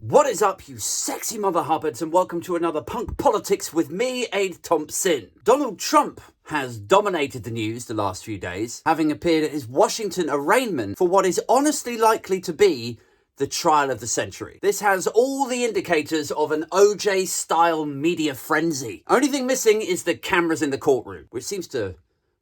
What is up, you sexy mother hubbards, and welcome to another Punk Politics with me, Aid Thompsin. Donald Trump has dominated the news the last few days, having appeared at his Washington arraignment for what is honestly likely to be the trial of the century. This has all the indicators of an OJ-style media frenzy. Only thing missing is the cameras in the courtroom, which seems to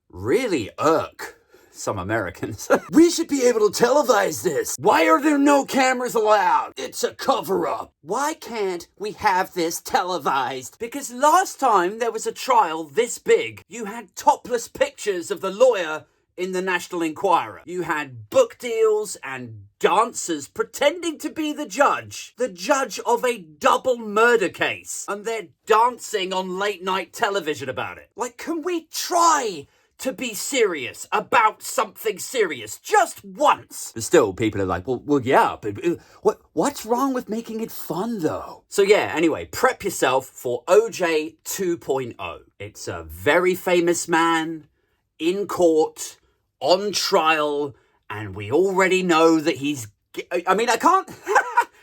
really irk some Americans. We should be able to televise this. Why are there no cameras allowed? It's a cover-up. Why can't we have this televised? Because last time there was a trial this big, you had topless pictures of the lawyer in the National Enquirer. You had book deals and dancers pretending to be the judge of a double murder case, and they're dancing on late night television about it. Like, can we try to be serious about something serious just once? But still, people are like, well, yeah, but what's wrong with making it fun, though? So yeah, anyway, prep yourself for OJ 2.0. It's a very famous man in court, on trial, and we already know that he's... I mean, I can't...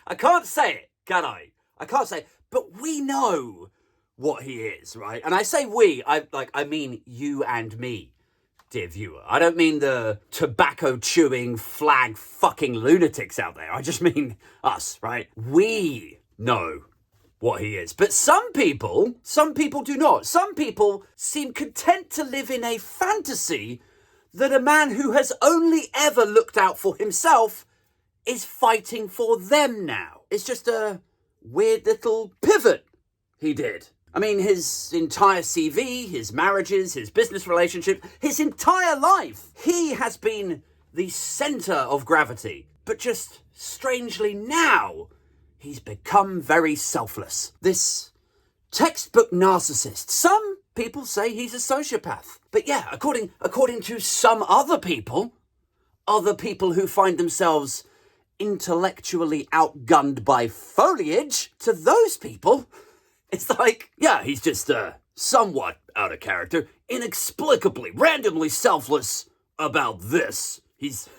I can't say it, can I? I can't say it, but we know what he is, right? And I say we, I mean you and me, dear viewer. I don't mean the tobacco-chewing, flag-fucking lunatics out there. I just mean us, right? We know what he is. But some people do not. Some people seem content to live in a fantasy that a man who has only ever looked out for himself is fighting for them now. It's just a weird little pivot he did. I mean, his entire CV, his marriages, his business relationship, his entire life, he has been the centre of gravity. But just strangely now, he's become very selfless. This textbook narcissist. Some people say he's a sociopath. But yeah, according to some other people who find themselves intellectually outgunned by foliage, to those people, it's like, yeah, he's just somewhat out of character, inexplicably, randomly selfless about this. He's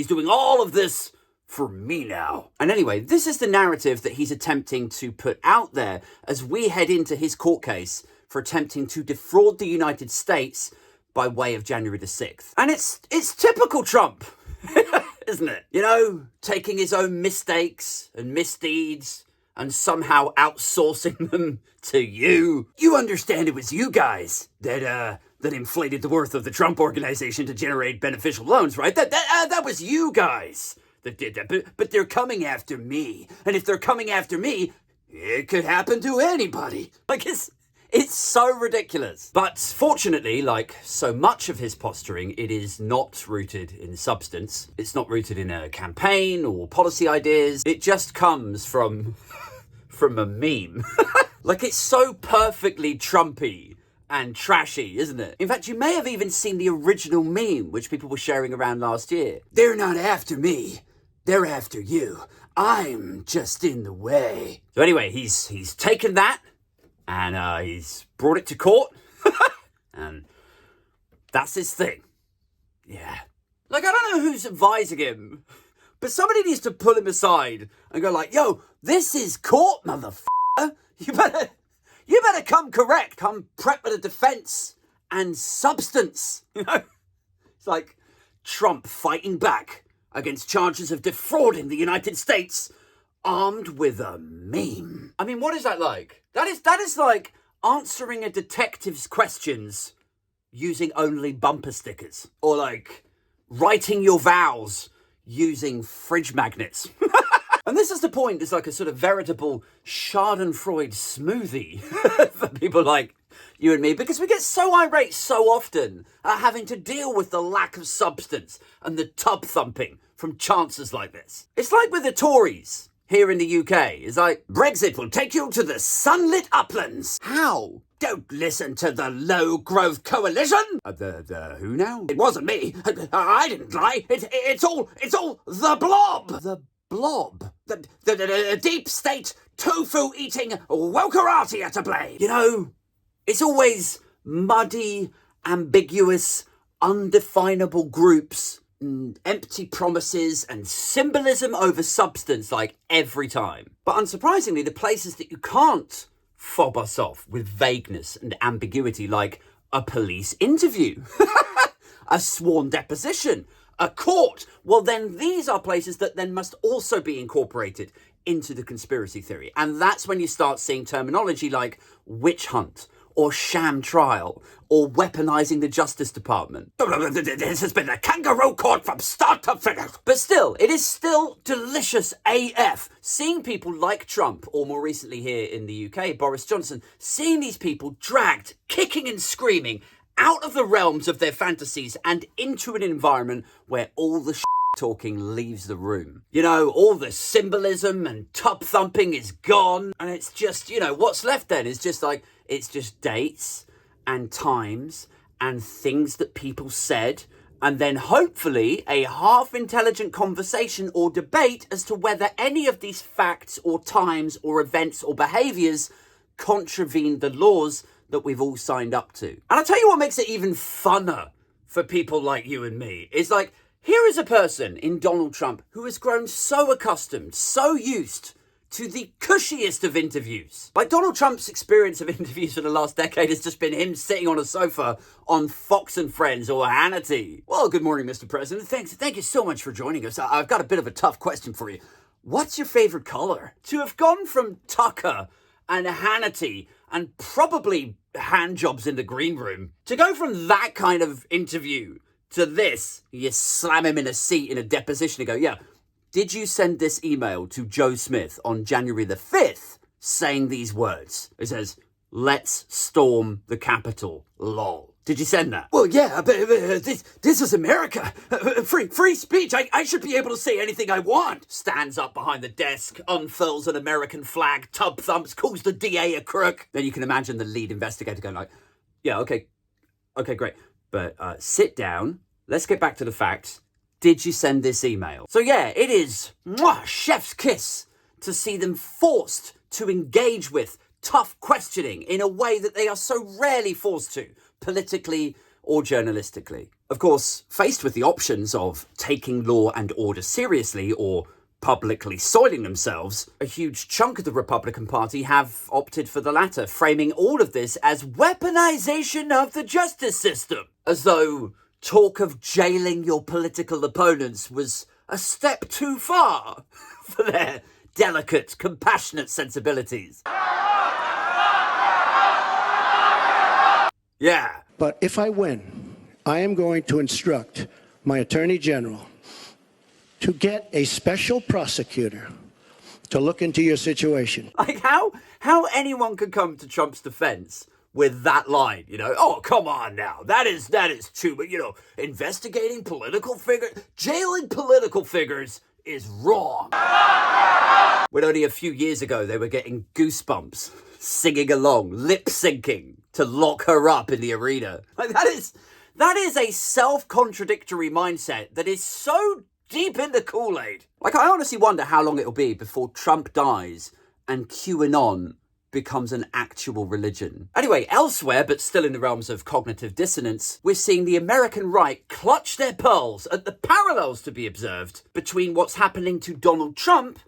doing all of this for me now. And anyway, this is the narrative that he's attempting to put out there as we head into his court case for attempting to defraud the United States by way of January the 6th. And it's typical Trump, isn't it? You know, taking his own mistakes and misdeeds and somehow outsourcing them to you. You understand it was you guys that inflated the worth of the Trump organization to generate beneficial loans, right? That was you guys that did that. But they're coming after me. And if they're coming after me, it could happen to anybody. Like, it's so ridiculous. But fortunately, like so much of his posturing, it is not rooted in substance. It's not rooted in a campaign or policy ideas. It just comes from a meme. Like, it's so perfectly Trumpy and trashy, isn't it? In fact, you may have even seen the original meme, which people were sharing around last year. They're not after me. They're after you. I'm just in the way. So anyway, he's taken that and he's brought it to court. And that's his thing. Yeah. Like, I don't know who's advising him, but somebody needs to pull him aside and go like, yo, this is court, motherfucker. You better come correct. Come prep with a defense and substance. You know? It's like Trump fighting back against charges of defrauding the United States armed with a meme. I mean, what is that like? That is like answering a detective's questions using only bumper stickers. Or like writing your vows using fridge magnets. And this is the point, it's like a sort of veritable Schadenfreude smoothie for people like you and me, because we get so irate so often at having to deal with the lack of substance and the tub thumping from chances like this. It's like with the Tories here in the UK. It's like, Brexit will take you to the sunlit uplands. How? Don't listen to the low-growth coalition. The who now? It wasn't me. I didn't lie. It's all the blob. The blob. The deep state tofu-eating wokerati are to blame. You know, it's always muddy, ambiguous, undefinable groups empty promises and symbolism over substance, like every time. But unsurprisingly, the places that you can't fob us off with vagueness and ambiguity, like a police interview, a sworn deposition, a court, well then these are places that then must also be incorporated into the conspiracy theory. And that's when you start seeing terminology like witch hunt, or sham trial, or weaponizing the Justice Department. This has been a kangaroo court from start to finish. But still, it is still delicious AF seeing people like Trump, or more recently here in the UK, Boris Johnson, seeing these people dragged, kicking and screaming, out of the realms of their fantasies and into an environment where all the talking leaves the room. You know, all the symbolism and tub thumping is gone, and it's just, you know, what's left then is just like, it's just dates and times and things that people said, and then hopefully a half-intelligent conversation or debate as to whether any of these facts or times or events or behaviours contravene the laws that we've all signed up to. And I'll tell you what makes it even funner for people like you and me. Is like, here is a person in Donald Trump who has grown so accustomed, so used to the cushiest of interviews. Like, Donald Trump's experience of interviews for the last decade has just been him sitting on a sofa on Fox and Friends or Hannity. Well, good morning, Mr. President. Thank you so much for joining us. I've got a bit of a tough question for you. What's your favorite color? To have gone from Tucker and Hannity and probably hand jobs in the green room, to go from that kind of interview to this, you slam him in a seat in a deposition and go, yeah, did you send this email to Joe Smith on January the 5th saying these words? It says, let's storm the Capitol, lol. Did you send that? Well, yeah, but this is America. Free speech. I should be able to say anything I want. Stands up behind the desk, unfurls an American flag, tub thumps, calls the DA a crook. Then you can imagine the lead investigator going like, yeah, okay, great. But sit down. Let's get back to the facts. Did you send this email? So yeah, it is chef's kiss to see them forced to engage with tough questioning in a way that they are so rarely forced to, politically or journalistically. Of course, faced with the options of taking law and order seriously or publicly soiling themselves, a huge chunk of the Republican Party have opted for the latter, framing all of this as weaponization of the justice system, as though talk of jailing your political opponents was a step too far for their delicate, compassionate sensibilities. Yeah. But if I win, I am going to instruct my Attorney General to get a special prosecutor to look into your situation. Like how anyone could come to Trump's defense with that line, you know, oh, come on now, that is too, but you know, investigating political figures, jailing political figures is wrong. When only a few years ago they were getting goosebumps, singing along, lip syncing to lock her up in the arena. Like that is a self-contradictory mindset that is so deep in the Kool-Aid. Like, I honestly wonder how long it'll be before Trump dies and QAnon becomes an actual religion. Anyway, elsewhere, but still in the realms of cognitive dissonance, we're seeing the American right clutch their pearls at the parallels to be observed between what's happening to Donald Trump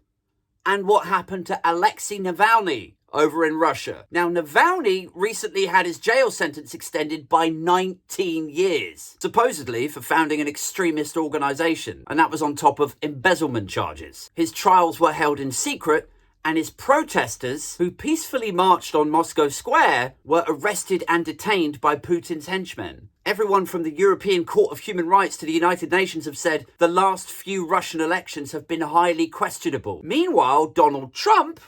and what happened to Alexei Navalny over in Russia. Now, Navalny recently had his jail sentence extended by 19 years, supposedly for founding an extremist organization, and that was on top of embezzlement charges. His trials were held in secret, and his protesters, who peacefully marched on Moscow Square, were arrested and detained by Putin's henchmen. Everyone from the European Court of Human Rights to the United Nations have said the last few Russian elections have been highly questionable. Meanwhile, Donald Trump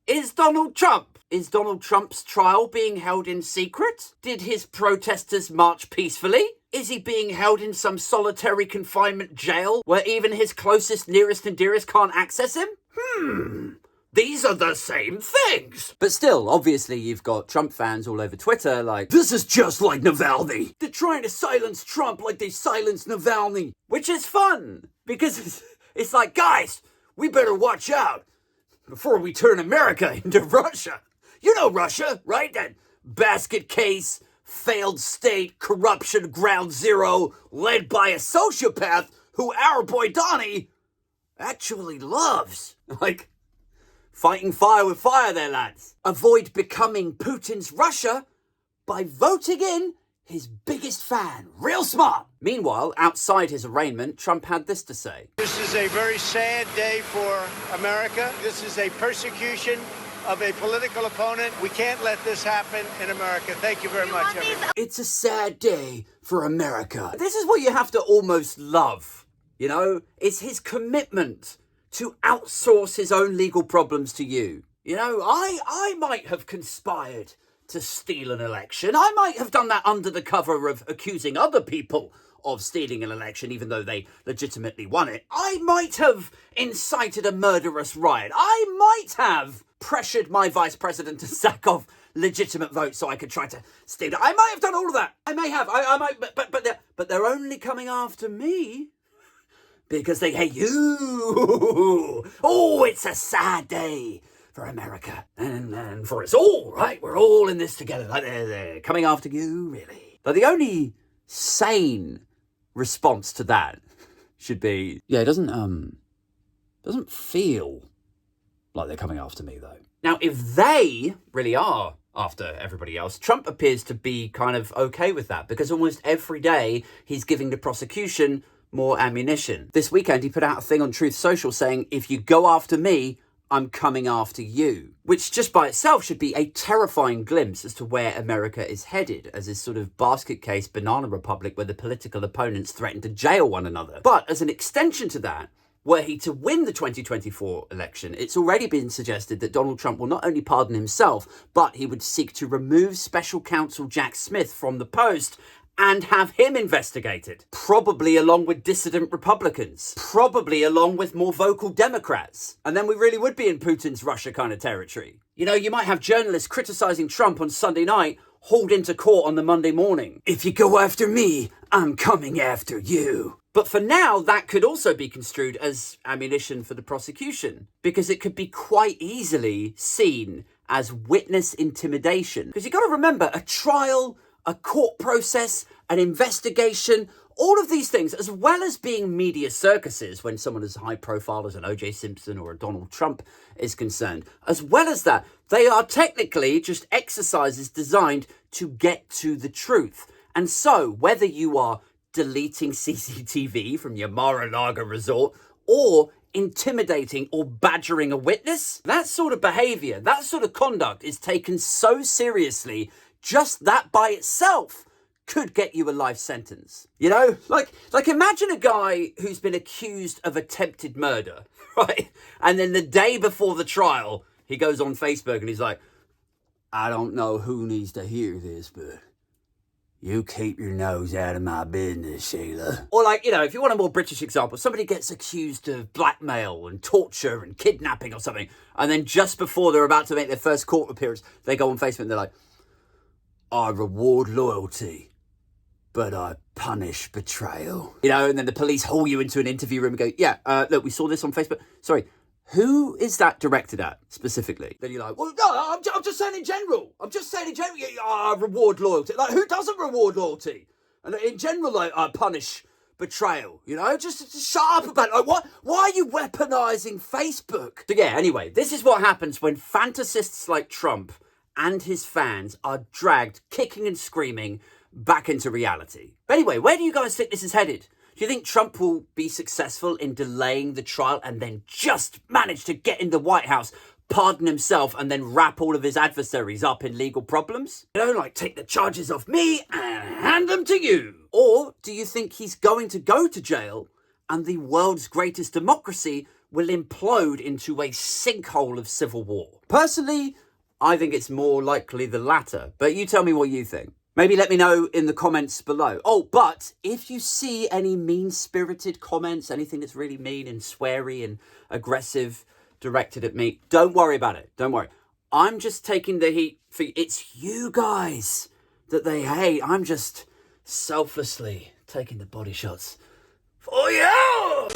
is Donald Trump. Is Donald Trump's trial being held in secret? Did his protesters march peacefully? Is he being held in some solitary confinement jail where even his closest, nearest and dearest can't access him? These are the same things. But still, obviously, you've got Trump fans all over Twitter like, this is just like Navalny. They're trying to silence Trump like they silenced Navalny. Which is fun, because it's like, guys, we better watch out before we turn America into Russia. You know Russia, right? That basket case, failed state, corruption, ground zero, led by a sociopath who our boy Donnie actually loves. Like, fighting fire with fire there, lads. Avoid becoming Putin's Russia by voting in his biggest fan. Real smart. Meanwhile, outside his arraignment, Trump had this to say. This is a very sad day for America. This is a persecution of a political opponent. We can't let this happen in America. Thank you very much, everyone. It's a sad day for America. This is what you have to almost love, you know? It's his commitment to outsource his own legal problems to you. You know, I might have conspired to steal an election. I might have done that under the cover of accusing other people of stealing an election, even though they legitimately won it. I might have incited a murderous riot. I might have pressured my vice president to sack off legitimate votes so I could try to steal it. I might have done all of that. I may have. I might, but they're only coming after me because they hate you. Oh, it's a sad day for America and for us all, right? We're all in this together. Like they're coming after you, really. But the only sane response to that should be, yeah, it doesn't feel like they're coming after me, though. Now, if they really are after everybody else, Trump appears to be kind of okay with that, because almost every day he's giving the prosecution more ammunition. This weekend, he put out a thing on Truth Social saying, if you go after me, I'm coming after you, which just by itself should be a terrifying glimpse as to where America is headed, as this sort of basket case banana republic where the political opponents threaten to jail one another. But as an extension to that, were he to win the 2024 election, it's already been suggested that Donald Trump will not only pardon himself, but he would seek to remove special counsel Jack Smith from the post and have him investigated. Probably along with dissident Republicans. Probably along with more vocal Democrats. And then we really would be in Putin's Russia kind of territory. You know, you might have journalists criticising Trump on Sunday night, hauled into court on the Monday morning. If you go after me, I'm coming after you. But for now, that could also be construed as ammunition for the prosecution, because it could be quite easily seen as witness intimidation. Because you've got to remember, a trial, a court process, an investigation, all of these things, as well as being media circuses when someone as high profile as an O.J. Simpson or a Donald Trump is concerned, as well as that, they are technically just exercises designed to get to the truth. And so, whether you are deleting CCTV from your Mar-a-Lago resort or intimidating or badgering a witness, that sort of behaviour, that sort of conduct is taken so seriously, just that by itself could get you a life sentence. You know, like imagine a guy who's been accused of attempted murder, right? And then the day before the trial, he goes on Facebook and he's like, I don't know who needs to hear this, but you keep your nose out of my business, Sheila. Or like, you know, if you want a more British example, somebody gets accused of blackmail and torture and kidnapping or something, and then just before they're about to make their first court appearance, they go on Facebook and they're like, I reward loyalty, but I punish betrayal. You know, and then the police haul you into an interview room and go, yeah, look, we saw this on Facebook. Sorry, who is that directed at specifically? Then you're like, well, no, I'm just saying in general. I'm just saying in general, I reward loyalty. Like, who doesn't reward loyalty? And in general, like, I punish betrayal. You know, just shut up about it. Like, why are you weaponizing Facebook? So yeah, anyway, this is what happens when fantasists like Trump and his fans are dragged kicking and screaming back into reality. But anyway, where do you guys think this is headed? Do you think Trump will be successful in delaying the trial and then just manage to get in the White House, pardon himself, and then wrap all of his adversaries up in legal problems? You know, like take the charges off me and hand them to you. Or do you think he's going to go to jail and the world's greatest democracy will implode into a sinkhole of civil war? Personally, I think it's more likely the latter, but you tell me what you think. Maybe let me know in the comments below. Oh, but if you see any mean-spirited comments, anything that's really mean and sweary and aggressive directed at me, don't worry about it. Don't worry. I'm just taking the heat for you. It's you guys that they hate. I'm just selflessly taking the body shots for you.